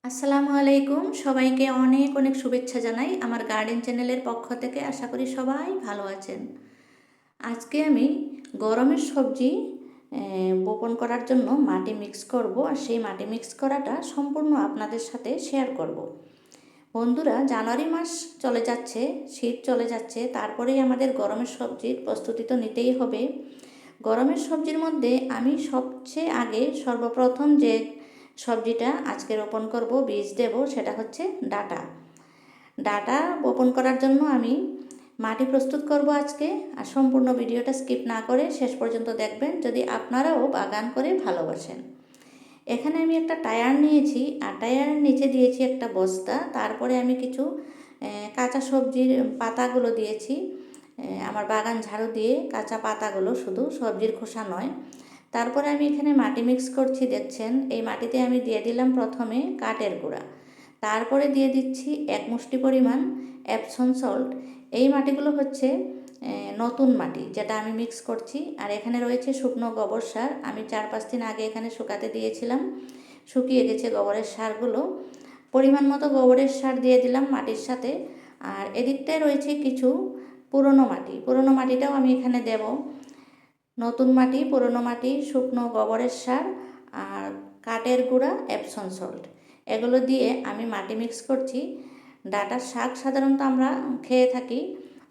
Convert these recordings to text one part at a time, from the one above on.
আসসালামু আলাইকুম, সবাইকে অনেক অনেক শুভেচ্ছা জানাই আমার গার্ডেন চ্যানেলের পক্ষ থেকে। আশা করি সবাই ভালো আছেন। আজকে আমি গরমের সবজি বপন করার জন্য মাটি মিক্স করব, আর সেই মাটি মিক্স করাটা সম্পূর্ণ আপনাদের সাথে শেয়ার করব। বন্ধুরা, জানুয়ারি মাস চলে যাচ্ছে, শীত চলে যাচ্ছে, তারপরেই আমাদের গরমের সবজির প্রস্তুতি তো নিতেই হবে। গরমের সবজির মধ্যে আমি সবচেয়ে আগে সর্বপ্রথম যে সবজিটা আজকে রোপণ করব, বীজ দেব, সেটা হচ্ছে ডাঁটা। ডাঁটা বপন করার জন্য আমি মাটি প্রস্তুত করব আজকে। আর সম্পূর্ণ ভিডিওটা স্কিপ না করে শেষ পর্যন্ত দেখবেন যদি আপনারাও বাগান করে ভালোবাসেন। এখানে আমি একটা টায়ার নিয়েছি, আর টায়ারের নিচে দিয়েছি একটা বস্তা। তারপরে আমি কিছু কাঁচা সবজির পাতাগুলো দিয়েছি। আমার বাগান ঝাড়ু দিয়ে কাঁচা পাতাগুলো, শুধু সবজির খোসা নয়। তারপরে আমি এখানে মাটি মিক্স করছি, দেখছেন। এই মাটিতে আমি দিয়ে দিলাম প্রথমে কাঠের গুঁড়া, তারপরে দিয়ে দিচ্ছি এক মুষ্টি পরিমাণ এপসম সল্ট। এই মাটিগুলো হচ্ছে নতুন মাটি, যেটা আমি মিক্স করছি। আর এখানে রয়েছে শুকনো গোবর সার, আমি 4-5 দিন আগে এখানে শুকাতে দিয়েছিলাম, শুকিয়ে গেছে গোবরের সারগুলো। পরিমাণ মতো গোবরের সার দিয়ে দিলাম মাটির সাথে। আর এদিকটায় রয়েছে কিছু পুরনো মাটি, পুরনো মাটিটাও আমি এখানে দেব। নতুন মাটি, পুরনো মাটি, শুকনো গোবরের সার আর কাঠের গুঁড়া, এপসম সল্ট, এগুলো দিয়ে আমি মাটি মিক্স করছি। ডাঁটার শাক সাধারণত আমরা খেয়ে থাকি,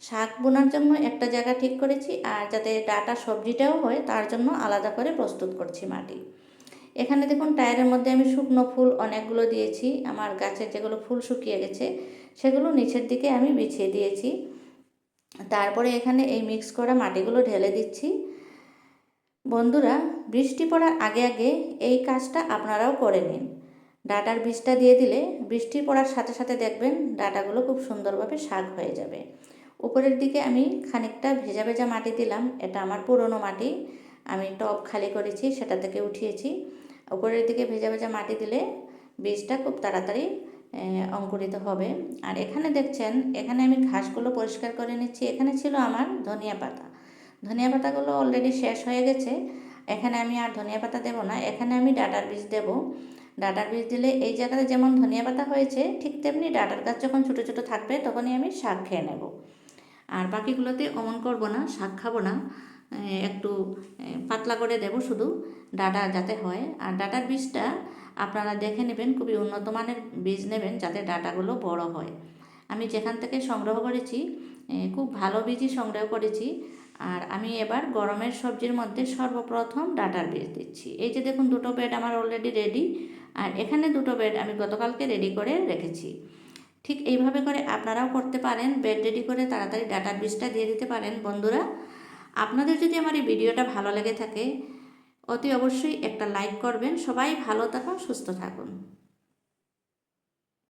শাক বোনার জন্য একটা জায়গা ঠিক করেছি, আর যাতে ডাঁটা সবজিটাও হয় তার জন্য আলাদা করে প্রস্তুত করছি মাটি। এখানে দেখুন, টায়ারের মধ্যে আমি শুকনো ফুল অনেকগুলো দিয়েছি। আমার গাছের যেগুলো ফুল শুকিয়ে গেছে সেগুলো নিচের দিকে আমি বিছিয়ে দিয়েছি। তারপরে এখানে এই মিক্স করা মাটিগুলো ঢেলে দিচ্ছি। বন্ধুরা, বৃষ্টি পড়ার আগে আগে এই কাজটা আপনারাও করে নিন। ডাঁটার বীজটা দিয়ে দিলে বৃষ্টি পড়ার সাথে সাথে দেখবেন ডাঁটাগুলো খুব সুন্দরভাবে শাক হয়ে যাবে। উপরের দিকে আমি খানিকটা ভেজা ভেজা মাটি দিলাম, এটা আমার পুরনো মাটি, আমি টব খালি করেছি সেটা থেকে উঠিয়েছি। উপরের দিকে ভেজা ভেজা মাটি দিলে বীজটা খুব তাড়াতাড়ি অঙ্কুরিত হবে। আর এখানে দেখছেন, এখানে আমি ঘাসগুলো পরিষ্কার করে নিচ্ছি। এখানে ছিল আমার ধনিয়া পাতা, ধনিয়া পাতাগুলো অলরেডি শেষ হয়ে গেছে। এখানে আমি আর ধনিয়া পাতা দেবো না, এখানে আমি ডাঁটার বীজ দেব। ডাঁটার বীজ দিলে এই জায়গাতে যেমন ধনিয়া পাতা হয়েছে, ঠিক তেমনি ডাঁটার গাছ যখন ছোটো ছোটো থাকবে তখনই আমি শাক খেয়ে নেব। আর বাকিগুলোতে অমন করব না, শাক খাবো না, একটু পাতলা করে দেব শুধু, ডাঁটা যাতে হয়। আর ডাঁটার বীজটা আপনারা দেখে নেবেন, খুবই উন্নত মানের বীজ নেবেন যাতে ডাঁটাগুলো বড় হয়। আমি যেখান থেকে সংগ্রহ করেছি খুব ভালো বীজই সংগ্রহ করেছি। আর আমি এবার গরমের সবজির মধ্যে সর্বপ্রথম ডাঁটার বীজ দিচ্ছি। এই যে দেখুন, দুটো বেড আমার অলরেডি রেডি, আর এখানে দুটো বেড আমি গতকালকে রেডি করে রেখেছি। ঠিক এইভাবে করে আপনারাও করতে পারেন, বেড রেডি করে তাড়াতাড়ি ডাঁটার বীজটা দিয়ে দিতে পারেন। বন্ধুরা, আপনাদের যদি আমার এই ভিডিওটা ভালো লেগে থাকে অতি অবশ্যই একটা লাইক করবেন। সবাই ভালো থাকুন, সুস্থ থাকুন।